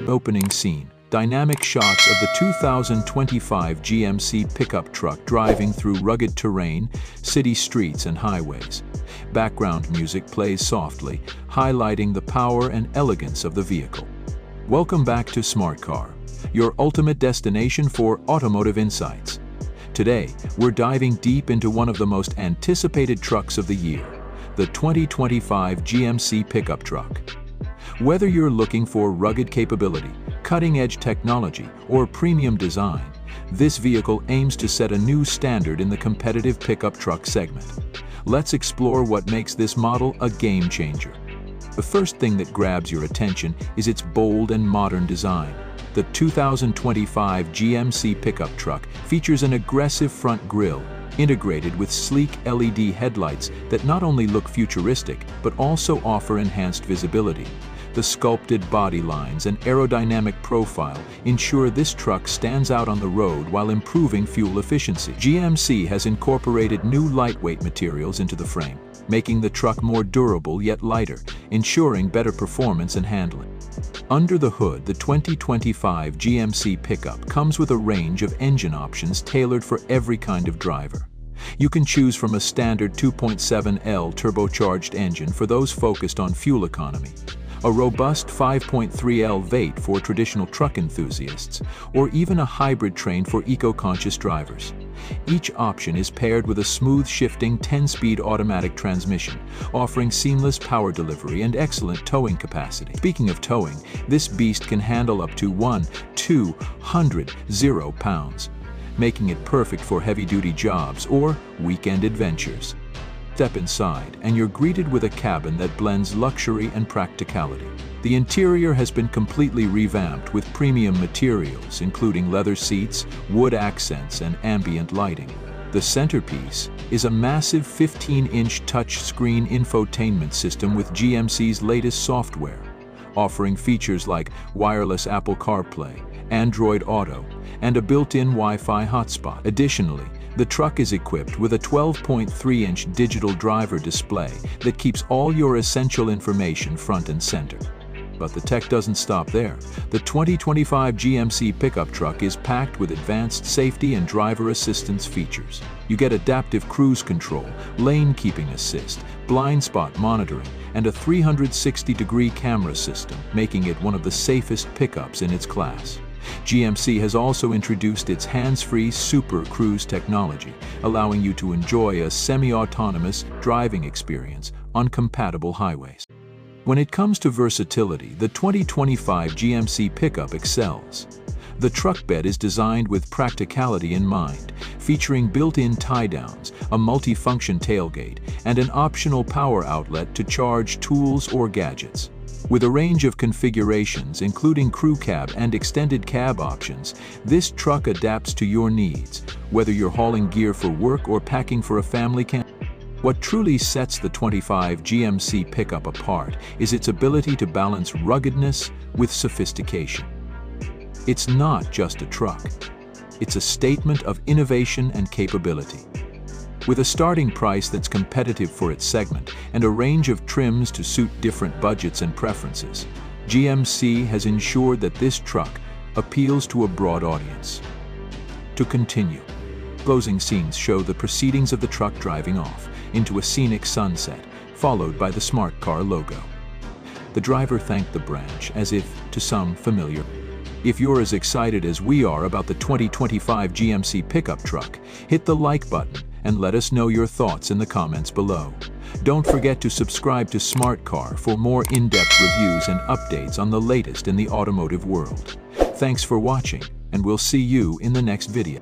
Opening scene. Dynamic shots of the 2025 GMC pickup truck driving through rugged terrain, city streets and highways. Background music plays softly, highlighting the power and elegance of the vehicle. Welcome back to Smart Car, your ultimate destination for automotive insights. Today, we're diving deep into one of the most anticipated trucks of the year, the 2025 GMC pickup truck. Whether you're looking for rugged capability, cutting-edge technology, or premium design, this vehicle aims to set a new standard in the competitive pickup truck segment. Let's explore what makes this model a game changer. The first thing that grabs your attention is its bold and modern design. The 2025 GMC pickup truck features an aggressive front grille, integrated with sleek LED headlights that not only look futuristic, but also offer enhanced visibility. The sculpted body lines and aerodynamic profile ensure this truck stands out on the road while improving fuel efficiency. GMC has incorporated new lightweight materials into the frame, making the truck more durable yet lighter, ensuring better performance and handling. Under the hood, the 2025 GMC pickup comes with a range of engine options tailored for every kind of driver. You can choose from a standard 2.7L turbocharged engine for those focused on fuel economy, a robust 5.3L V8 for traditional truck enthusiasts, or even a hybrid train for eco-conscious drivers. Each option is paired with a smooth shifting 10-speed automatic transmission, offering seamless power delivery and excellent towing capacity. Speaking of towing, this beast can handle up to 200 pounds, making it perfect for heavy-duty jobs or weekend adventures. Step inside, and you're greeted with a cabin that blends luxury and practicality. The interior has been completely revamped with premium materials, including leather seats, wood accents, and ambient lighting. The centerpiece is a massive 15-inch touchscreen infotainment system with GMC's latest software, offering features like wireless Apple CarPlay, Android Auto, and a built-in Wi-Fi hotspot. Additionally, the truck is equipped with a 12.3-inch digital driver display that keeps all your essential information front and center. But the tech doesn't stop there. The 2025 GMC pickup truck is packed with advanced safety and driver assistance features. You get adaptive cruise control, lane keeping assist, blind spot monitoring, and a 360-degree camera system, making it one of the safest pickups in its class. GMC has also introduced its hands-free Super Cruise technology, allowing you to enjoy a semi-autonomous driving experience on compatible highways. When it comes to versatility, the 2025 GMC pickup excels. The truck bed is designed with practicality in mind, featuring built-in tie-downs, a multi-function tailgate, and an optional power outlet to charge tools or gadgets. With a range of configurations, including crew cab and extended cab options, this truck adapts to your needs, whether you're hauling gear for work or packing for a family camp. What truly sets the 25 GMC pickup apart is its ability to balance ruggedness with sophistication. It's not just a truck. It's a statement of innovation and capability. With a starting price that's competitive for its segment and a range of trims to suit different budgets and preferences, GMC has ensured that this truck appeals to a broad audience. To continue, closing scenes show the proceedings of the truck driving off into a scenic sunset, followed by the Smart Car logo. The driver thanked the branch as if to some familiar. If you're as excited as we are about the 2025 GMC pickup truck, hit the like button and let us know your thoughts in the comments below. Don't forget to subscribe to Smart Car for more in-depth reviews and updates on the latest in the automotive world. Thanks for watching, and we'll see you in the next video.